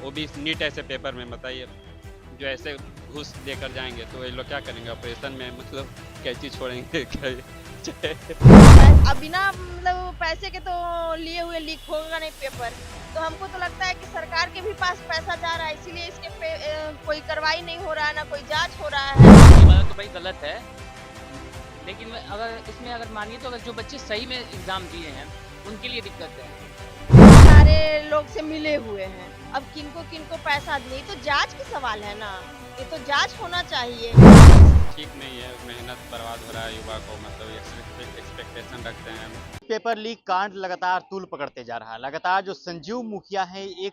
वो भी नीट ऐसे पेपर में। बताइए, जो ऐसे घूस देकर जाएंगे तो ये लोग क्या करेंगे ऑपरेशन में, मतलब कैंची छोड़ेंगे क्या अब बिना मतलब पैसे के तो लिए हुए लीक होगा नहीं पेपर। तो हमको तो लगता है कि सरकार के भी पास पैसा जा रहा है, इसीलिए इसके पे कोई कार्रवाई नहीं हो रहा है, ना कोई जांच हो रहा है। ये वाला तो भाई गलत है, लेकिन अगर इसमें अगर मानिए तो अगर जो बच्चे सही में एग्जाम दिए हैं उनके लिए दिक्कत है। सारे लोग से मिले हुए हैं, अब किनको किनको पैसा दिए, तो जांच की सवाल है ना, ये तो जांच होना चाहिए। ठीक नहीं है, मेहनत बर्बाद हो रहा है युवा को, मतलब एक्सपेक्टेशन रखते हैं। पेपर लीक कांड लगातार तूल पकड़ते जा रहा है। लगातार जो संजीव मुखिया है, एक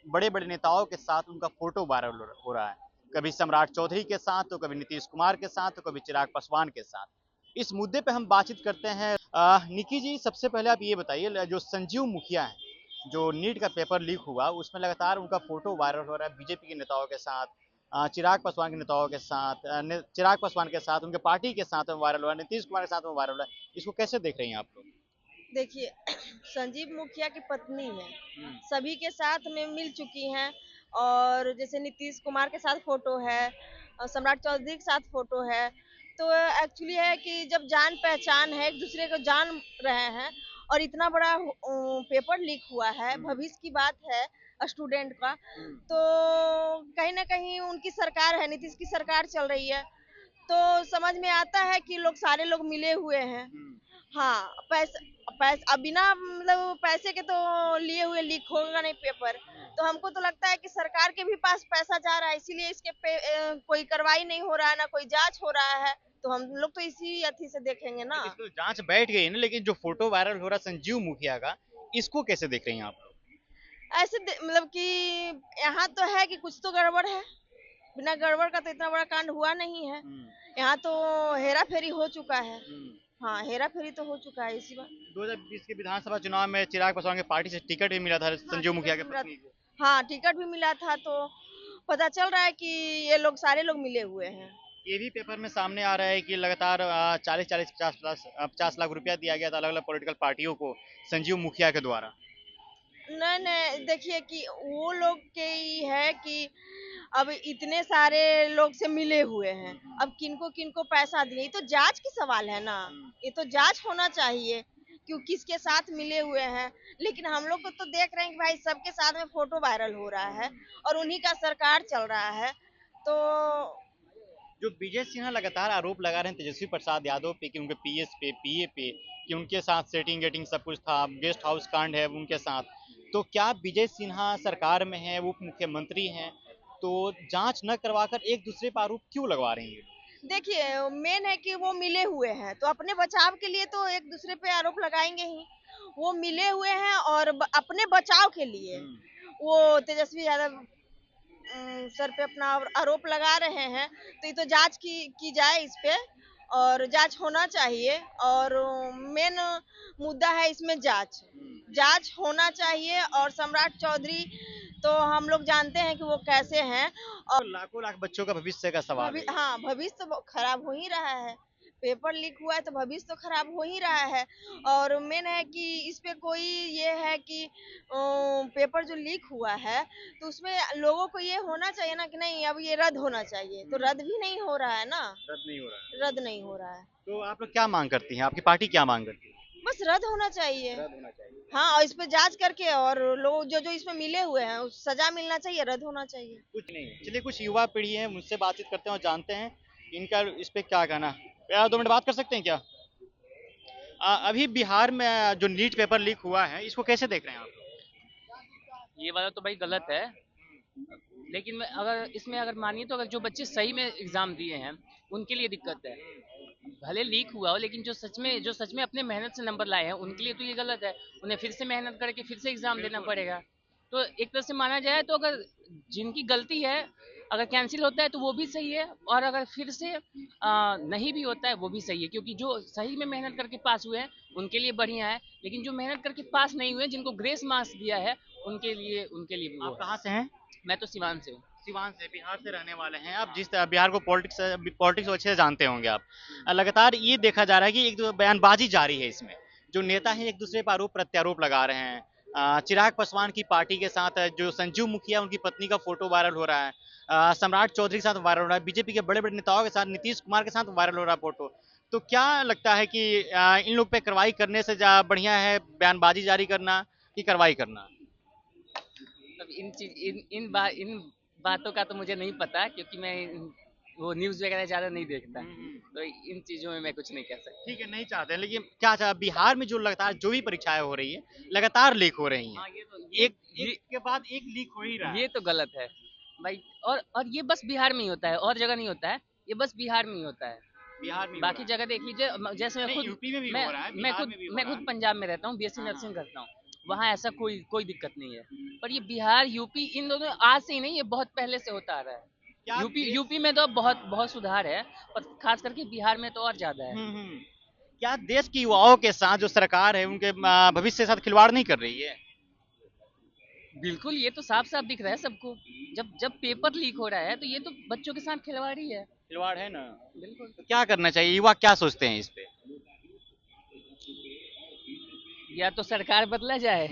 बड़े बड़े नेताओं के साथ उनका फोटो वायरल हो रहा है। कभी सम्राट चौधरी के साथ, तो कभी नीतीश कुमार के साथ, तो कभी चिराग पासवान के साथ। इस मुद्दे पे हम बातचीत करते हैं। निकी जी, सबसे पहले आप ये बताइए, जो संजीव मुखिया है, जो नीट का पेपर लीक हुआ, उसमें लगातार उनका फोटो वायरल हो रहा है बीजेपी के नेताओं के साथ, चिराग पासवान के नेताओं के साथ, चिराग पासवान के साथ, उनके पार्टी के साथ वायरल हुआ है, नीतीश कुमार के साथ में वायरल हुआ है। इसको कैसे देख रही हैं आप लोग? देखिए, संजीव मुखिया की पत्नी है, हम्म, सभी के साथ में मिल चुकी हैं। और जैसे नीतीश कुमार के साथ फोटो है और सम्राट चौधरी के साथ फोटो है। तो एक्चुअली है कि जब जान पहचान है, एक दूसरे को जान रहे हैं, और इतना बड़ा पेपर लीक हुआ है, भविष्य की बात है स्टूडेंट का। तो कहीं ना कहीं उनकी सरकार है, नीतीश की सरकार चल रही है, तो समझ में आता है कि लोग सारे लोग मिले हुए हैं। हाँ, पैसा अब बिना मतलब पैसे के तो लिए हुए लीक होगा नहीं पेपर। तो हमको तो लगता है कि सरकार के भी पास पैसा जा रहा है, इसीलिए इसके पे कोई कार्रवाई नहीं हो रहा है, ना कोई जांच हो रहा है। तो हम लोग तो इसी अथी से देखेंगे ना। इसको जांच बैठ गई है ना, लेकिन जो फोटो वायरल हो रहा है संजीव मुखिया का, इसको कैसे देख रही हैं आप लोग? ऐसे मतलब कि यहाँ तो है कि कुछ तो गड़बड़ है, बिना गड़बड़ का तो इतना बड़ा कांड हुआ नहीं है। यहाँ तो हेरा फेरी हो चुका है। हाँ, हेरा फेरी तो हो चुका है इसी बात। 2020 के विधानसभा चुनाव में चिराग पासवान की पार्टी से टिकट भी मिला था संजीव मुखिया के पत्नी को। हाँ, टिकट भी मिला था, तो पता चल रहा है कि ये लोग सारे लोग मिले हुए हैं। ये भी पेपर में सामने आ रहा है कि लगातार 40-40, 50 लाख रुपया दिया गया था अलग अलग पॉलिटिकल पार्टियों को संजीव मुखिया के द्वारा। नहीं नहीं, देखिए कि वो लोग के ही है कि अब इतने सारे लोग से मिले हुए हैं, अब किनको किनको पैसा दिए, ये तो जांच की सवाल है ना, ये तो जांच होना चाहिए कि वो किसके साथ मिले हुए हैं। लेकिन हम लोग को तो देख रहे हैं कि भाई सबके साथ में फोटो वायरल हो रहा है और उन्हीं का सरकार चल रहा है। तो जो विजय सिन्हा लगातार आरोप लगा रहे हैं तेजस्वी प्रसाद यादव पे कि उनके पीएस पे, पीए पे, कि उनके साथ सेटिंग गेटिंग सब कुछ था, गेस्ट हाउस कांड है उनके साथ। तो क्या विजय सिन्हा सरकार में है, उप मुख्यमंत्री हैं, तो जांच न करवाकर एक दूसरे पर आरोप क्यों लगवा रही हैं? देखिए, मेन है कि वो मिले हुए हैं, तो अपने बचाव के लिए तो एक दूसरे पे आरोप लगाएंगे ही। वो मिले हुए हैं और अपने बचाव के लिए वो तेजस्वी यादव सर पे अपना आरोप लगा रहे हैं। तो ये तो जांच की जाए इस पे, और जांच होना चाहिए। और मेन मुद्दा है इसमें जांच, जांच होना चाहिए। और सम्राट चौधरी तो हम लोग जानते हैं कि वो कैसे हैं। तो लाखों लाख बच्चों का भविष्य का सवाल है। हाँ, भविष्य तो खराब हो ही रहा है, पेपर लीक हुआ है तो भविष्य तो खराब हो ही रहा है। और मेन है कि इस पे कोई ये है कि पेपर जो लीक हुआ है, तो उसमें लोगों को ये होना चाहिए ना कि नहीं, अब ये रद्द होना चाहिए, तो रद्द भी नहीं हो रहा है ना, रद्द नहीं हो रहा है। रद्द नहीं हो रहा है। तो आप लोग क्या मांग करती हैं, आपकी पार्टी क्या मांग करती है? बस रद्द होना चाहिए। रद्द होना चाहिए। हाँ, और इस पे जांच करके, और लोग जो जो इसमें मिले हुए हैं उस सजा मिलना चाहिए, रद्द होना चाहिए। कुछ नहीं, चलिए कुछ युवा पीढ़ी है, मुझसे बातचीत करते हैं और जानते हैं इनका इस पे क्या कहना है। यार 2 मिनट बात कर सकते हैं क्या? अभी बिहार में जो नीट पेपर लीक हुआ है, इसको कैसे देख रहे हैं आप? ये वाला तो भाई गलत है, लेकिन अगर इसमें अगर मानिए तो अगर जो बच्चे सही में एग्जाम दिए हैं उनके लिए दिक्कत है। भले लीक हुआ हो, लेकिन जो सच में अपने मेहनत से नंबर लाए हैं उनके लिए तो ये गलत है। उन्हें फिर से मेहनत करके फिर से एग्जाम देना पड़ेगा। तो एक तरह से माना जाए तो अगर जिनकी गलती है, अगर कैंसिल होता है तो वो भी सही है, और अगर फिर से नहीं भी होता है वो भी सही है, क्योंकि जो सही में मेहनत करके पास हुए हैं उनके लिए बढ़िया है। लेकिन जो मेहनत करके पास नहीं हुए, जिनको ग्रेस मार्क्स दिया है, उनके लिए भी वो आप है। कहाँ से हैं? मैं तो सिवान से हूँ। सिवान से, बिहार से रहने वाले हैं आप। जिस तरह बिहार को पॉलिटिक्स पॉलिटिक्स अच्छे से जानते होंगे आप। लगातार ये देखा जा रहा है कि एक बयानबाजी जारी है इसमें। जो नेता हैं एक दूसरे पर आरोप प्रत्यारोप लगा रहे हैं। चिराग पासवान की पार्टी के साथ जो संजीव मुखिया उनकी पत्नी का फोटो वायरल हो रहा है, सम्राट चौधरी के साथ वायरल हो रहा है, बीजेपी के बड़े बड़े नेताओं के साथ नीतीश कुमार के साथ वायरल हो रहा है फोटो। तो क्या लगता है कि इन लोग पे कार्रवाई करने से बढ़िया है बयानबाजी जारी करना कि कार्रवाई करना? अब इन बातों का तो मुझे नहीं पता, क्योंकि मैं वो न्यूज़ वगैरह ज़्यादा नहीं देखता, तो इन चीज़ों में मैं कुछ नहीं कह सकता। ठीक है, नहीं चाहते हैं, लेकिन क्या चाह बिहार में जो लगातार जो भी परीक्षाएं हो रही है लगातार लीक हो रही हैं, हाँ, एक के बाद एक लीक हो ही रहा है। ये तो गलत है भाई। और ये बस बिहार में ही होता है, और जगह नहीं होता है, ये बस बिहार में ही होता है। बिहार में हो बाकी रहा जगह देख लीजिए, जैसे है। मैं नहीं, खुद यूपी में भी मैं हो रहा है, मैं बिहार खुद में भी हो मैं रहा खुद है। पंजाब में रहता हूँ, बीएससी हाँ, नर्सिंग करता हूँ। वहाँ ऐसा कोई दिक्कत नहीं है। पर ये बिहार यूपी इन दोनों आज से ही नहीं, ये बहुत पहले से होता आ रहा है। क्या यूपी में तो अब बहुत बहुत सुधार है, पर खास करके बिहार में तो और ज्यादा है। हम्म। क्या देश की युवाओं के साथ जो सरकार है उनके भविष्य के साथ खिलवाड़ नहीं कर रही है? बिल्कुल, ये तो साफ साफ दिख रहा है सबको। जब जब पेपर लीक हो रहा है तो ये तो बच्चों के साथ खिलवाड़ी है। खिलवाड़ है ना? बिल्कुल। तो क्या करना चाहिए, युवा क्या सोचते हैं इस पे? या तो सरकार बदला जाए,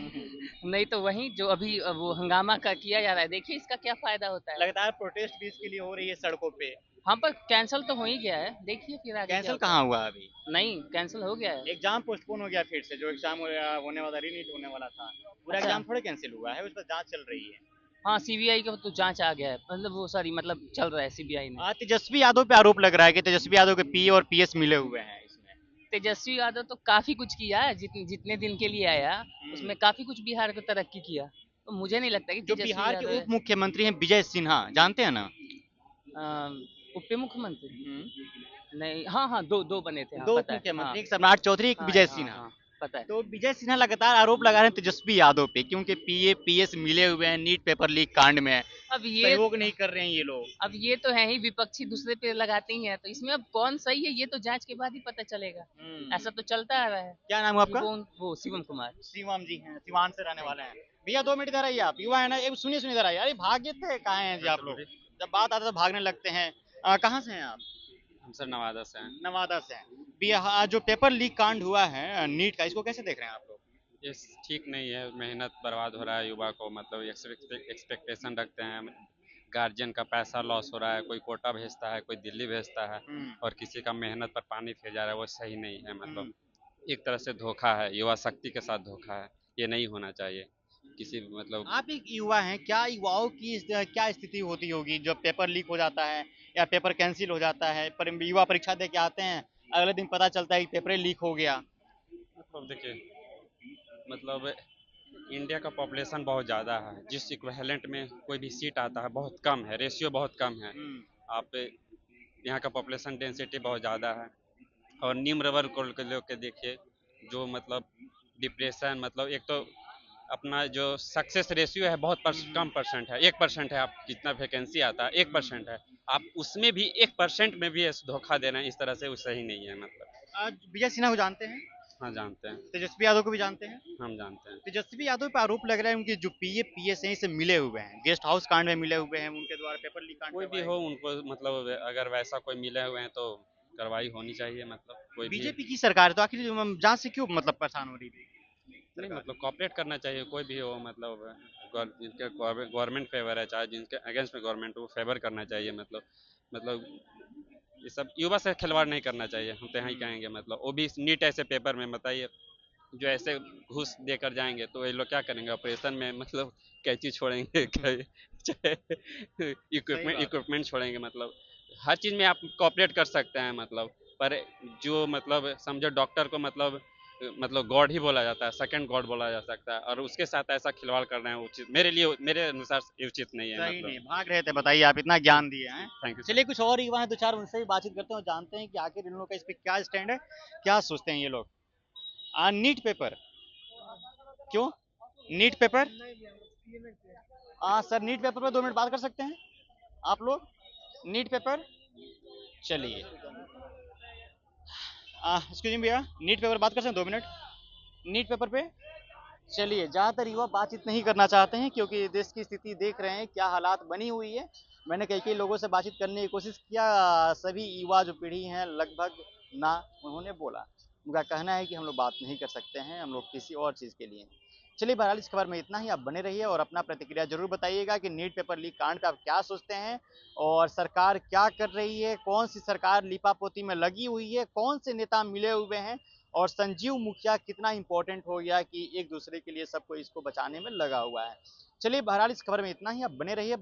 नहीं तो वही जो अभी वो हंगामा का किया जा रहा है, देखिए इसका क्या फायदा होता है। लगातार प्रोटेस्ट भी इसके लिए हो रही है सड़कों पे। हाँ, पर कैंसिल तो हो ही गया है, देखिए फिर आगे क्या कैंसिल होता कहाँ है। हुआ अभी? नहीं, कैंसिल हो गया है। एग्जाम पोस्टपोन हो गया फिर से, जो एग्जाम होने वाला रीनीट होने वाला था, पूरा अच्छा। एग्जाम थोड़े कैंसिल हुआ है, उस पर जांच चल रही है। हाँ, सीबीआई का तो जांच आ गया है, मतलब वो सॉरी मतलब चल रहा है सीबीआई में। तेजस्वी यादव पे आरोप लग रहा है कि तेजस्वी यादव के पी और पीएस मिले हुए हैं इसमें। तेजस्वी यादव तो काफी कुछ किया है, जितने दिन के लिए आया उसमें काफी कुछ बिहार को तरक्की किया। तो मुझे नहीं लगता कि जो तेजस्वी बिहार के यादव उप मुख्यमंत्री हैं विजय सिन्हा, जानते हैं ना? उप मुख्यमंत्री नहीं। हाँ हाँ, दो बने थे, हाँ दो उप पता है। हाँ मुख्यमंत्री, एक सम्राट चौधरी, एक हाँ विजय हाँ सिन्हा। हाँ, पता है। तो विजय सिन्हा लगातार आरोप लगा रहे हैं तेजस्वी यादव पे क्योंकि पीए पीएस मिले हुए हैं नीट पेपर लीक कांड में, अब ये सहयोग नहीं कर रहे हैं ये लोग। अब ये तो है ही, विपक्षी दूसरे पे लगाते ही हैं, तो इसमें अब कौन सही है ये तो जांच के बाद ही पता चलेगा। ऐसा तो चलता आ रहा है क्या नाम है कि आपका? वो शिवम कुमार। शिवम जी हैं, सिवान से रहने वाले हैं। भैया 2 मिनट इधर आइए, आप युवा है ना, एक सुनिए सुनिए इधर आइए। अरे भाग्य थे, कहाँ हैं जी आप लोग? जब बात आता है तो भागने लगते हैं। कहाँ से हैं आप? हम सर नवादा से हैं। नवादा से हैं। बिहार जो पेपर लीक कांड हुआ है नीट का, इसको कैसे देख रहे हैं आप लोग? ये ठीक नहीं है, मेहनत बर्बाद हो रहा है युवा को, मतलब एक्सपेक्टेशन रखते हैं, गार्जियन का पैसा लॉस हो रहा है, कोई कोटा भेजता है, कोई दिल्ली भेजता है, और किसी का मेहनत पर पानी फिर जा रहा है, वो सही नहीं है। मतलब एक तरह से धोखा है, युवा शक्ति के साथ धोखा है, ये नहीं होना चाहिए किसी मतलब। आप एक युवा हैं, क्या युवाओं की क्या स्थिति होती होगी जब पेपर लीक हो जाता है या पेपर कैंसिल हो जाता है, पर युवा परीक्षा दे के आते हैं, अगले दिन पता चलता है कि पेपर लीक हो गया? मतलब देखिए, मतलब इंडिया का पॉपुलेशन बहुत ज़्यादा है, जिस इक्विवेलेंट में कोई भी सीट आता है बहुत कम है, रेशियो बहुत कम है। आप यहाँ का पॉपुलेशन डेंसिटी बहुत ज़्यादा है, और निम्न वर्ग को लोग के देखिए, जो मतलब डिप्रेशन, मतलब एक तो अपना जो सक्सेस रेशियो है बहुत कम परसेंट है, 1% है। आप जितना वैकेंसी आता है 1% है, आप उसमें भी 1% में भी धोखा दे रहे हैं, इस तरह से वो सही नहीं है। मतलब आज विजय सिन्हा को जानते हैं? हाँ, जानते हैं। तेजस्वी यादव को भी जानते हैं? हम जानते हैं। तेजस्वी यादव पे आरोप लग रहा है उनके जो पीए पीएस हैं इससे मिले हुए हैं, गेस्ट हाउस कांड में मिले हुए हैं, उनके द्वारा पेपर लीक कांड कोई भी हो, उनको मतलब अगर वैसा कोई मिले हुए हैं तो कार्रवाई होनी चाहिए। मतलब कोई भी बीजेपी की सरकार है, तो आखिर जांच से क्यों मतलब परेशान हो रही थी? नहीं, मतलब कॉपरेट करना चाहिए, कोई भी हो। मतलब जिनके गवर्नमेंट फेवर है, चाहे जिनके अगेंस्ट में गवर्नमेंट हो, फेवर करना चाहिए। मतलब ये सब युवा से खिलवाड़ नहीं करना चाहिए, हम तो यहाँ ही कहेंगे। मतलब वो भी नीट ऐसे पेपर में, बताइए, जो ऐसे घूस देकर जाएंगे तो ये लोग क्या करेंगे ऑपरेशन में? मतलब कैंची छोड़ेंगे, इक्विपमेंट छोड़ेंगे। मतलब हर चीज़ में आप कॉपरेट कर सकते हैं, मतलब पर जो मतलब समझो डॉक्टर को मतलब गॉड ही बोला जाता है, सेकंड गॉड बोला जा सकता है, और उसके साथ ऐसा खिलवाड़ करना है उचित, मेरे अनुसार उचित नहीं है। सही मतलब नहीं, भाग रहे थे, बताइए, आप इतना ज्ञान दिए हैं। Thank you. चलिए, कुछ और युवा हैं, दो चार उनसे भी बातचीत करते हैं और जानते हैं कि आखिर इन लोगों का इस पे क्या स्टैंड है, क्या सोचते हैं ये लोग। नीट पेपर क्यों? NEET paper sir, NEET paper पे 2 मिनट बात कर सकते हैं आप लोग? नीट पेपर, चलिए, एक्सक्यूज मी भैया, नीट पेपर बात कर सकते हैं 2 मिनट? नीट पेपर पे चलिए, ज़्यादातर युवा बातचीत नहीं करना चाहते हैं क्योंकि देश की स्थिति देख रहे हैं क्या हालात बनी हुई है। मैंने कई कई लोगों से बातचीत करने की कोशिश किया, सभी युवा जो पीढ़ी हैं लगभग ना उन्होंने बोला, उनका कहना है कि हम लोग बात नहीं कर सकते हैं, हम लोग किसी और चीज़ के लिए। चलिए बहरहाल इस खबर में इतना ही। आप बने रहिए और अपना प्रतिक्रिया जरूर बताइएगा कि नीट पेपर लीक कांड पे आप क्या सोचते हैं और सरकार क्या कर रही है, कौन सी सरकार लीपापोती में लगी हुई है, कौन से नेता मिले हुए हैं और संजीव मुखिया कितना इंपॉर्टेंट हो गया कि एक दूसरे के लिए सबको इसको बचाने में लगा हुआ है। चलिए बहरहाल इस खबर में इतना ही। आप बने रहिए।